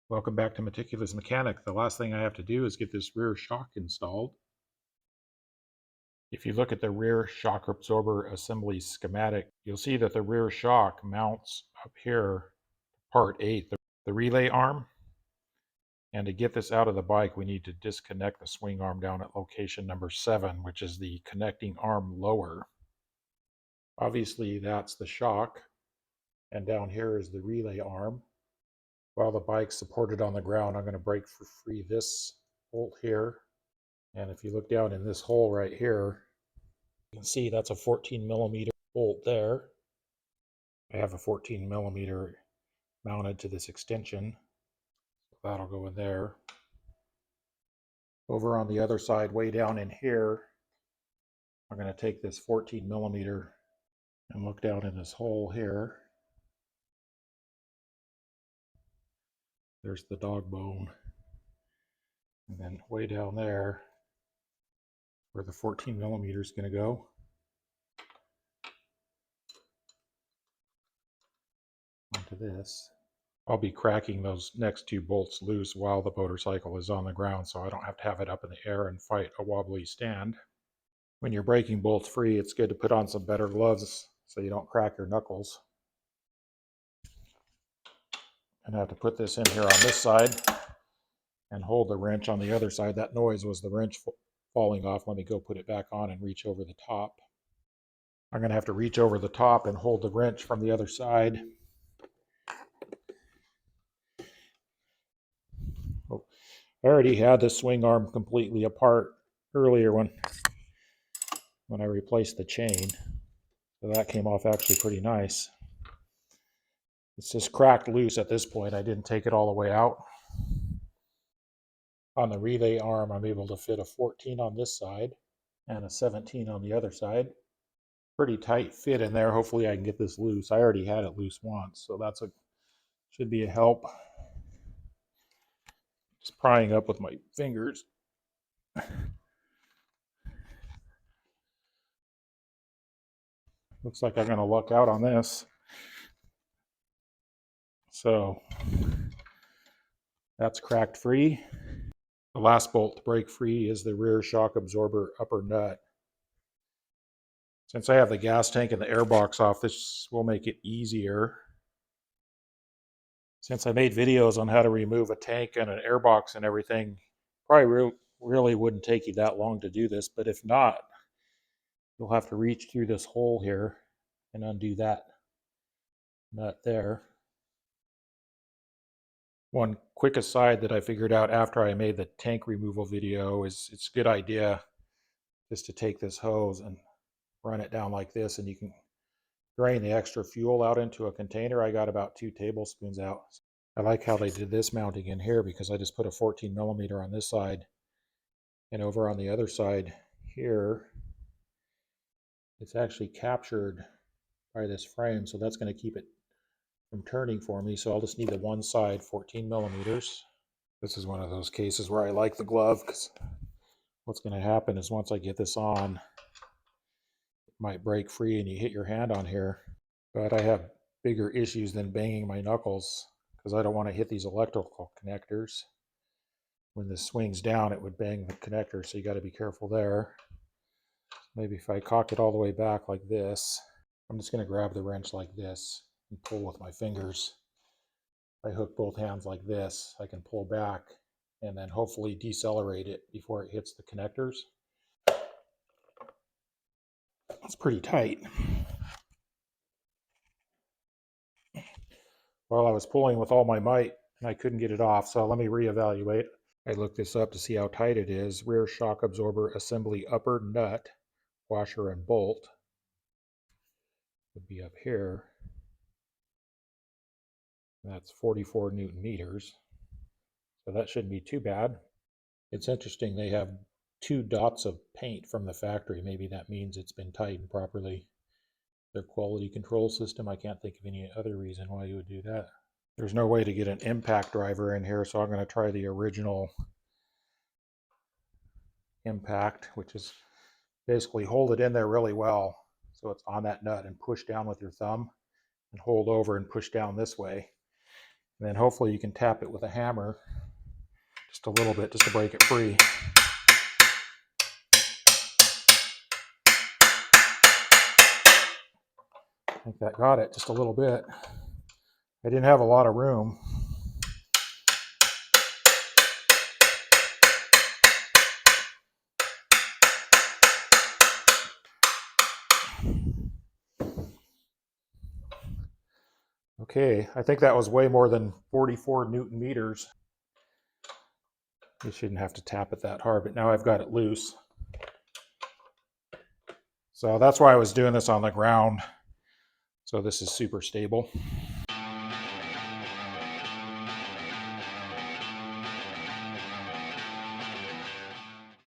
Welcome back to Meticulous Mechanic. The last thing I have to do is get this rear shock installed. If you look at the rear shock absorber assembly schematic, you'll see that the rear shock mounts up here, part 8, the relay arm. And to get this out of the bike, we need to disconnect the swing arm down at location number 7, which is the connecting arm lower. Obviously, that's the shock. And down here is the relay arm. While the bike's supported on the ground, I'm going to break free this bolt here. And if you look down in this hole right here, you can see that's a 14 millimeter bolt there. I have a 14 millimeter mounted to this extension. So that'll go in there. Over on the other side, way down in here, I'm going to take this 14 millimeter and look down in this hole here. There's the dog bone. And then way down there, where the 14 millimeter is going to go. Onto this. I'll be cracking those next 2 bolts loose while the motorcycle is on the ground, so I don't have to have it up in the air and fight a wobbly stand. When you're breaking bolts free, it's good to put on some better gloves so you don't crack your knuckles. And I have to put this in here on this side and hold the wrench on the other side. That noise was the wrench falling off. Let me go put it back on and reach over the top. I'm going to have to reach over the top and hold the wrench from the other side. Oh, I already had the swing arm completely apart earlier when I replaced the chain. So that came off actually pretty nice. It's just cracked loose at this point. I didn't take it all the way out. On the relay arm, I'm able to fit a 14 on this side and a 17 on the other side. Pretty tight fit in there. Hopefully I can get this loose. I already had it loose once, so that's should be a help. Just prying up with my fingers. Looks like I'm going to luck out on this. So that's cracked free. The last bolt to break free is the rear shock absorber upper nut. Since I have the gas tank and the air box off, this will make it easier. Since I made videos on how to remove a tank and an air box and everything, probably really wouldn't take you that long to do this, but if not, you'll have to reach through this hole here and undo that nut there. One quick aside that I figured out after I made the tank removal video is it's a good idea just to take this hose and run it down like this, and you can drain the extra fuel out into a container. I got about 2 tablespoons out. I like how they did this mounting in here because I just put a 14 millimeter on this side, and over on the other side here, it's actually captured by this frame, so that's going to keep it from turning for me. So I'll just need the one side 14 millimeters. This is one of those cases where I like the glove because what's going to happen is once I get this on, it might break free and you hit your hand on here. But I have bigger issues than banging my knuckles because I don't want to hit these electrical connectors. When this swings down, it would bang the connector, so you got to be careful there. Maybe if I cock it all the way back like this, I'm just going to grab the wrench like this and pull with my fingers. If I hook both hands like this, I can pull back and then hopefully decelerate it before it hits the connectors. It's pretty tight. Well, I was pulling with all my might and I couldn't get it off, so let me reevaluate. I looked this up to see how tight it is. Rear shock absorber assembly upper nut, washer and bolt would be up here. That's 44 Newton meters. So that shouldn't be too bad. It's interesting, they have 2 dots of paint from the factory. Maybe that means it's been tightened properly. Their quality control system, I can't think of any other reason why you would do that. There's no way to get an impact driver in here, so I'm going to try the original impact, which is basically hold it in there really well so it's on that nut and push down with your thumb and hold over and push down this way. And then hopefully you can tap it with a hammer just a little bit, just to break it free. I think that got it just a little bit. I didn't have a lot of room. Okay, I think that was way more than 44 Newton meters. You shouldn't have to tap it that hard, but now I've got it loose. So that's why I was doing this on the ground. So this is super stable.